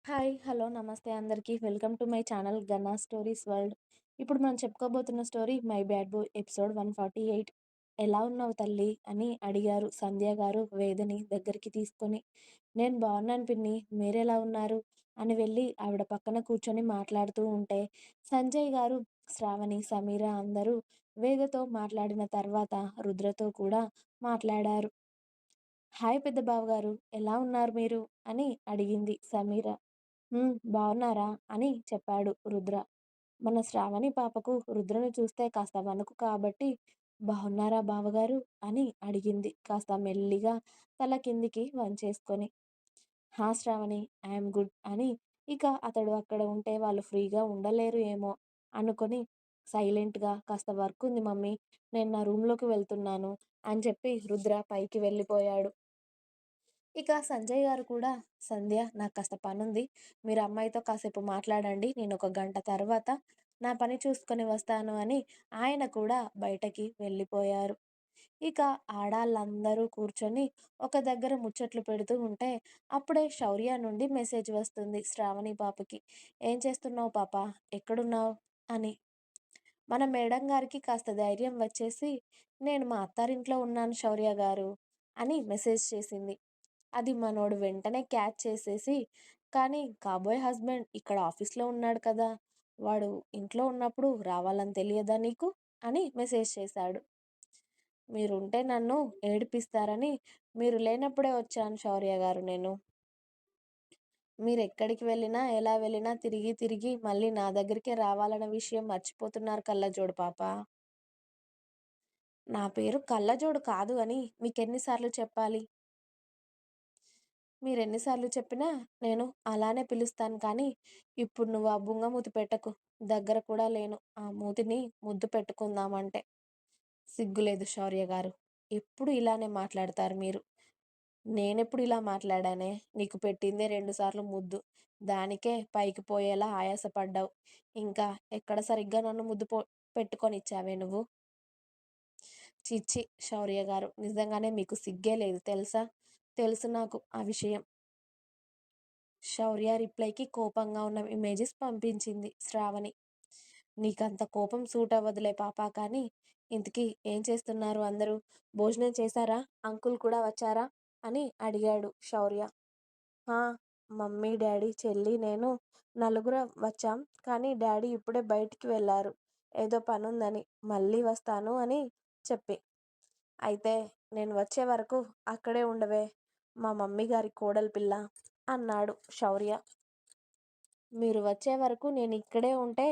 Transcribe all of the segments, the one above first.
Hi! Hello! నమస్తే అందరికీ. Welcome to my channel 'Ganna stories world'. ఇప్పుడు మనం చెప్పుకోబోతున్న story 'my bad boy' episode 148. "ఎలా ఉన్నావు తల్లి" అని అడిగారు సంధ్య గారు వేదని దగ్గరికి తీసుకొని. "నేను బాగున్నాను పిన్ని, మీరెలా ఉన్నారు" అని వెళ్ళి ఆవిడ పక్కన కూర్చొని మాట్లాడుతూ ఉంటే, సంజయ్ గారు, శ్రావణి, సమీర అందరూ వేదతో మాట్లాడిన తర్వాత రుద్రతో కూడా మాట్లాడారు. "హాయ్ పెద్ద బావగారు, ఎలా ఉన్నారు మీరు" అని అడిగింది సమీర. బావున్నారా అని చెప్పాడు రుద్ర. మన శ్రావణి పాపకు రుద్రని చూస్తే కాస్త వణుకు కాబట్టి, బావున్నారా బావగారు అని అడిగింది కాస్త మెల్లిగా తల కిందికి వంచేసుకొని. హా శ్రావణి, ఐయామ్ గుడ్ అని ఇక అతడు అక్కడ ఉంటే వాళ్ళు ఫ్రీగా ఉండలేరు ఏమో అనుకొని సైలెంట్‌గా కాస్త వర్క్ ఉంది మమ్మీ, నేను నా రూమ్‌లోకి వెళ్తున్నాను అని చెప్పి రుద్ర పైకి వెళ్ళిపోయాడు. ఇక సంజయ్ గారు కూడా, "సంధ్య, నాకు కాస్త పనుంది. మీరు అమ్మాయితో కాసేపు మాట్లాడండి. నేను ఒక గంట తర్వాత నా పని చూసుకొని వస్తాను" అని ఆయన కూడా బయటకి వెళ్ళిపోయారు. ఇక ఆడాళ్ళందరూ కూర్చొని ఒక దగ్గర ముచ్చట్లు పెడుతూ ఉంటే, అప్పుడే శౌర్య నుండి మెసేజ్ వస్తుంది శ్రావణి పాపకి. "ఏం చేస్తున్నావు పాప? ఎక్కడున్నావు" అని. మన మేడం గారికి కాస్త ధైర్యం వచ్చేసి, "నేను మా అత్తారింట్లో ఉన్నాను శౌర్య గారు" అని మెసేజ్ చేసింది. అది మనోడు వెంటనే క్యాచ్ చేసేసి, "కానీ కాబోయే హస్బెండ్ ఇక్కడ ఆఫీస్‌లో ఉన్నాడు కదా! వాడు ఇంట్లో ఉన్నప్పుడు రావాలని తెలియదా నీకు" అని మెసేజ్ చేశాడు. "మీరుంటే నన్ను ఏడిపిస్తారని మీరు లేనప్పుడే వచ్చాను శౌర్య గారు నేను. మీరెక్కడికి వెళ్ళినా, ఎలా వెళ్ళినా తిరిగి తిరిగి మళ్ళీ నా దగ్గరికే రావాలన్న విషయం మర్చిపోతున్నారు కళ్ళజోడు పాప. నా పేరు కళ్ళజోడు కాదు అని మీకెన్ని సార్లు చెప్పాలి? మీరెన్ని సార్లు చెప్పినా నేను అలానే పిలుస్తాను కానీ, ఇప్పుడు నువ్వు ఆ బుంగమూతి పెట్టకు. దగ్గర కూడా లేను ఆ మూతిని ముద్దు పెట్టుకుందామంటే. సిగ్గులేదు శౌర్య గారు. ఎప్పుడు ఇలానే మాట్లాడతారు మీరు. నేనెప్పుడు ఇలా మాట్లాడానే? నీకు పెట్టిందే 2 సార్లు ముద్దు. దానికే పైకి పోయేలా ఆయాసపడ్డావు. ఇంకా ఎక్కడ సరిగ్గా నన్ను ముద్దు పెట్టుకొనిచ్చావే నువ్వు? ఛీ! ఛీ! శౌర్య గారు, నిజంగానే మీకు సిగ్గే లేదు తెలుసా? తెలుసు నాకు ఆ విషయం. శౌర్య రిప్లైకి కోపంగా ఉన్న ఇమేజెస్ పంపించింది శ్రావణి. నీకంత కోపం సూట్ అవ్వదులే పాపా కానీ, ఇంతకీ ఏం చేస్తున్నారు అందరూ? భోజనం చేశారా? అంకుల్ కూడా వచ్చారా? అని అడిగాడు శౌర్య. ఆ! మమ్మీ, డ్యాడీ, చెల్లి, నేను నలుగురం వచ్చాం. కానీ డ్యాడీ ఇప్పుడే బయటికి వెళ్లారు. ఏదో పనుందని. మళ్ళీ వస్తాను అని చెప్పి. అయితే నేను వచ్చే వరకు అక్కడే ఉండవే మా మమ్మీ గారి కోడలు పిల్ల అన్నాడు శౌర్య. మీరు వచ్చే వరకు నేనిక్కడే ఉంటే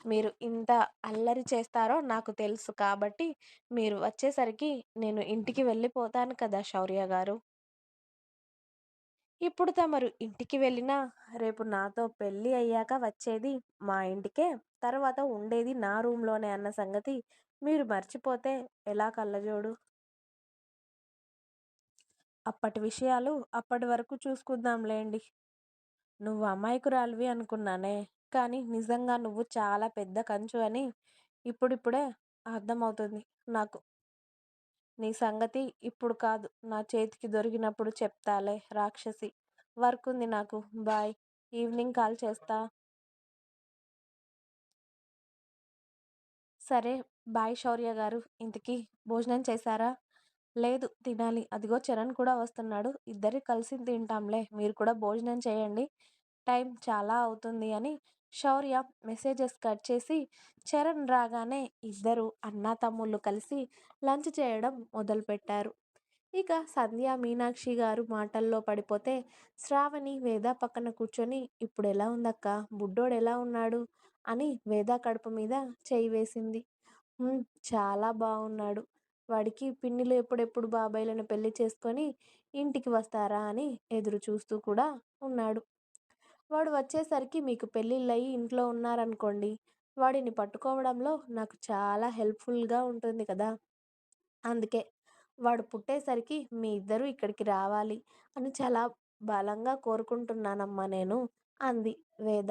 మీరు ఇంత అల్లరి చేస్తారో నాకు తెలుసు కాబట్టి, మీరు వచ్చేసరికి నేను ఇంటికి వెళ్ళిపోతాను కదా శౌర్య గారు. ఇప్పుడు తమరు ఇంటికి వెళ్ళినా, రేపు నాతో పెళ్లి అయ్యాక వచ్చేది మా ఇంటికే, తర్వాత ఉండేది నా రూమ్‌లోనే అన్న సంగతి మీరు మర్చిపోతే ఎలా కళ్ళజోడు? అప్పటి విషయాలు అప్పటి వరకు చూసుకుందాంలెండి. నువ్వు అమాయకురాలివి అనుకున్నానే. కానీ నిజంగా నువ్వు చాలా పెద్ద కంచు అని ఇప్పుడిప్పుడే అర్థమవుతుంది నాకు. నీ సంగతి ఇప్పుడు కాదు, నా చేతికి దొరికినప్పుడు చెప్తాలే రాక్షసి. వర్కుంది నాకు. బాయ్. ఈవినింగ్ కాల్ చేస్తా. సరే. బాయ్ శౌర్య గారు. ఇంతకీ భోజనం చేశారా? లేదు, తినాలి. అదిగో చరణ్ కూడా వస్తున్నాడు. ఇద్దరు కలిసి తింటాంలే. మీరు కూడా భోజనం చేయండి. టైం చాలా అవుతుంది అని శౌర్య మెసేజెస్ కట్ చేసి, చరణ్ రాగానే ఇద్దరు అన్నాతమ్ముళ్ళు కలిసి లంచ్ చేయడం మొదలుపెట్టారు. ఇక సంధ్య, మీనాక్షి గారు మాటల్లో పడిపోతే, శ్రావణి వేద పక్కన కూర్చొని, "ఇప్పుడెలా ఉందక్కా? బుడ్డోడెలా ఉన్నాడు" అని వేద కడుపు మీద చెయ్యి వేసింది. "హ్మ్. చాలా బావున్నాడు. వాడికి పిన్నిలు ఎప్పుడెప్పుడు బాబాయిలను పెళ్లి చేసుకొని ఇంటికి వస్తారా అని ఎదురు చూస్తూ కూడా ఉన్నాడు. వాడు వచ్చేసరికి మీకు పెళ్ళిళ్ళయి ఇంట్లో ఉన్నారనుకోండి, వాడిని పట్టుకోవడంలో నాకు చాలా హెల్ప్‌ఫుల్‌గా ఉంటుంది కదా! అందుకే వాడు పుట్టేసరికి మీ ఇద్దరూ ఇక్కడికి రావాలి అని చాలా బలంగా కోరుకుంటున్నానమ్మా నేను" అంది వేద.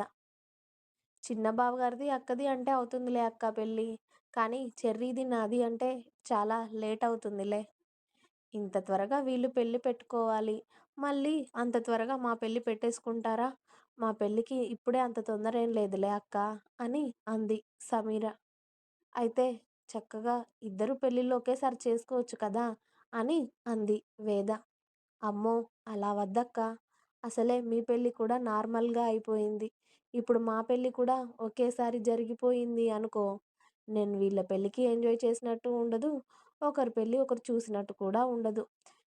"చిన్న బావగారిది, అక్కది అంటే అవుతుందిలే అక్కా పెళ్ళి. కానీ చెర్రీది, నాది అంటే చాలా లేట్ అవుతుందిలే. ఇంత త్వరగా వీళ్ళు పెళ్లి పెట్టుకోవాలి. మళ్ళీ అంత త్వరగా మా పెళ్లి పెట్టేసుకుంటారా? మా పెళ్ళికి ఇప్పుడే అంత తొందర ఏం లేదులే అక్క అని అంది సమీర. అయితే చక్కగా ఇద్దరు పెళ్ళిళ్ళు ఒకేసారి చేసుకోవచ్చు కదా అని అంది వేద. అమ్మో! అలా వద్దక్కా. అసలే మీ పెళ్లి కూడా నార్మల్‌గా అయిపోయింది. ఇప్పుడు మా పెళ్లి కూడా ఒకేసారి జరిగిపోయింది అనుకో, నేను వీళ్ళ పెళ్ళికి ఎంజాయ్ చేసినట్టు ఉండదు. ఒకరి పెళ్లి ఒకరు చూసినట్టు కూడా ఉండదు.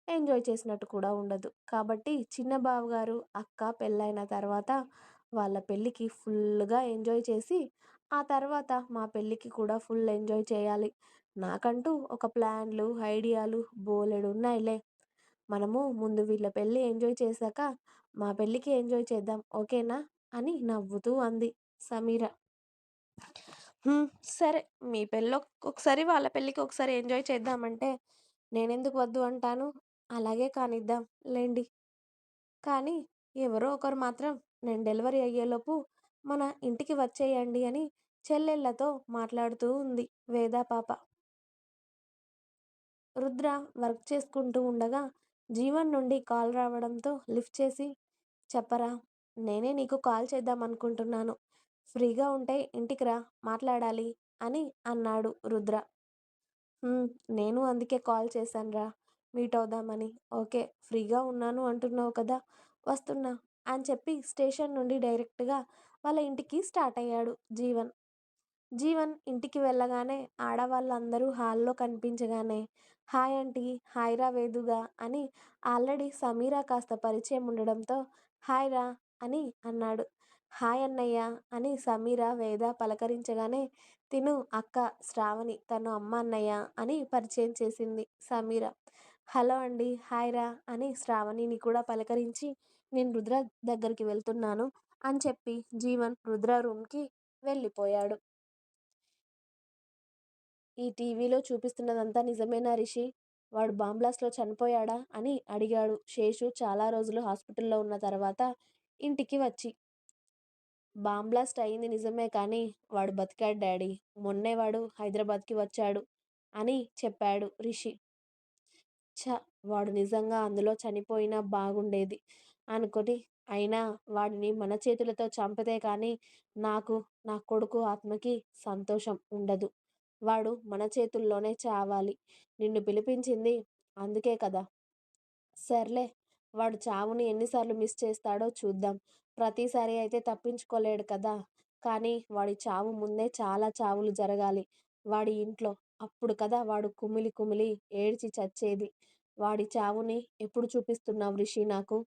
ఎంజాయ్ చేసినట్టు కూడా ఉండదు. కాబట్టి చిన్న బావగారు, అక్క పెళ్ళైన తర్వాత వాళ్ళ పెళ్ళికి ఫుల్లుగా ఎంజాయ్ చేసి, ఆ తర్వాత మా పెళ్ళికి కూడా ఫుల్ ఎంజాయ్ చేయాలి. నాకంటూ ఒక ప్లాన్‌లు, ఐడియాలు బోలెడున్నాయిలే. మనము ముందు వీళ్ళ పెళ్లి ఎంజాయ్ చేశాక, మా పెళ్ళికి ఎంజాయ్ చేద్దాం. ఓకేనా? అని నవ్వుతూ అంది సమీర. హ్మ్. సరే. మీ ఒకసారి, వాళ్ళ పెళ్ళికి ఒకసారి ఎంజాయ్ చేద్దామంటే, నేనెందుకు వద్దు అంటాను. అలాగే కానిద్దాం లెండి. కానీ ఎవరో ఒకరు మాత్రం నేను డెలివరీ అయ్యేలోపు మన ఇంటికి వచ్చేయండి అని చెల్లెళ్ళతో మాట్లాడుతూ ఉంది వేద పాప. రుద్ర వర్క్ చేసుకుంటూ ఉండగా జీవన్ నుండి కాల్ రావడంతో లిఫ్ట్ చేసి, చెప్పరా, నేనే నీకు కాల్ చేద్దామనుకుంటున్నాను. ఫ్రీగా ఉంటే ఇంటికి రా, మాట్లాడాలి అని అన్నాడు రుద్ర. "హ్మ్. నేను అందుకే కాల్ చేశానురా, మీట్ అవుదామని. ఓకే, ఫ్రీగా ఉన్నాను అంటున్నావు కదా, వస్తున్నా" అని చెప్పి స్టేషన్ నుండి డైరెక్ట్‌గా వాళ్ళ ఇంటికి స్టార్ట్ అయ్యాడు జీవన్. జీవన్ ఇంటికి వెళ్ళగానే ఆడవాళ్ళందరూ హాల్‌లో కనిపించగానే, "హాయ్ ఆంటీ, హాయ్ రా వేదుగా" అని ఆల్రెడీ సమీర కాస్త పరిచయం ఉండడంతో, "హాయ్ రా" అని అన్నాడు. "హాయ్ అన్నయ్య" అని సమీర, వేద పలకరించగానే, "తిను అక్క శ్రావణి, తను అమ్మ అన్నయ్య" అని పరిచయం చేసింది సమీర. "హలో అండి, హాయ్ రా" అని శ్రావణిని కూడా పలకరించి, "నేను రుద్ర దగ్గరికి వెళ్తున్నాను" అని చెప్పి జీవన్ రుద్ర రూమ్‌కి వెళ్ళిపోయాడు. "ఈ టీవీలో చూపిస్తున్నదంతా నిజమేనా రిషి? వాడు బాంబ్ బ్లాస్ట్‌లో చనిపోయాడా?" అని అడిగాడు శేషు చాలా రోజులు హాస్పిటల్‌లో ఉన్న తర్వాత ఇంటికి వచ్చి. "బాంబ్ బ్లాస్ట్ అయింది నిజమే కానీ వాడు బతికాడు డాడీ. మొన్నే వాడు హైదరాబాద్‌కి వచ్చాడు" అని చెప్పాడు రిషి. ఛ! వాడు నిజంగా అందులో చనిపోయినా బాగుండేది అనుకుని, అయినా వాడిని మన చేతులతో చంపితే కానీ నాకు, నా కొడుకు ఆత్మకి సంతోషం ఉండదు. వాడు మన చేతుల్లోనే చావాలి. నిన్ను పిలిపించింది అందుకే కదా! సర్లే, వాడు చావుని ఎన్నిసార్లు మిస్ చేస్తాడో చూద్దాం. ప్రతిసారి అయితే తప్పించుకోలేడు కదా! కానీ వాడి చావు ముందే చాలా చావులు జరగాలి వాడి ఇంట్లో. అప్పుడు కదా వాడు కుమిలి కుమిలి ఏడ్చి చచ్చేది. వాడి చావుని ఎప్పుడు చూపిస్తున్నావు రిషి నాకు?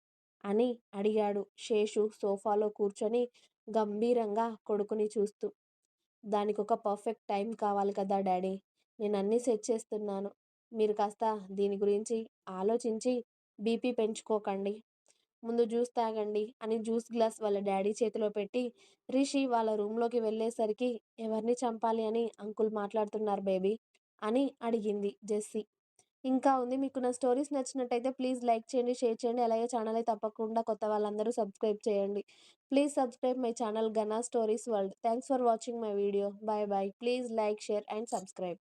అని అడిగాడు శేషు సోఫాలో కూర్చొని గంభీరంగా కొడుకుని చూస్తూ. దానికొక పర్ఫెక్ట్ టైం కావాలి కదా డాడీ! నేనన్నీ సెట్ చేస్తున్నాను. మీరు కాస్త దీని గురించి ఆలోచించి బీపీ పెంచుకోకండి. ముందు జ్యూస్ తాగండి అని జ్యూస్ గ్లాస్ వాళ్ళ డాడీ చేతిలో పెట్టి, రిషి వాళ్ళ రూమ్‌లోకి వెళ్ళేసరికి, ఎవరిని చంపాలి అని అంకుల్ మాట్లాడుతున్నారు బేబీ అని అడిగింది జెస్సీ. ఇంకా ఉంది. మీకు నా స్టోరీస్ నచ్చినట్టయితే ప్లీజ్ లైక్ చేయండి, షేర్ చేయండి. అలాగే ఛానల్‌ని తప్పకుండా కొత్త వాళ్ళందరూ సబ్స్క్రైబ్ చేయండి. Please subscribe my channel 'Gana stories world'. Thanks for watching my video. By by. Please like, share and subscribe.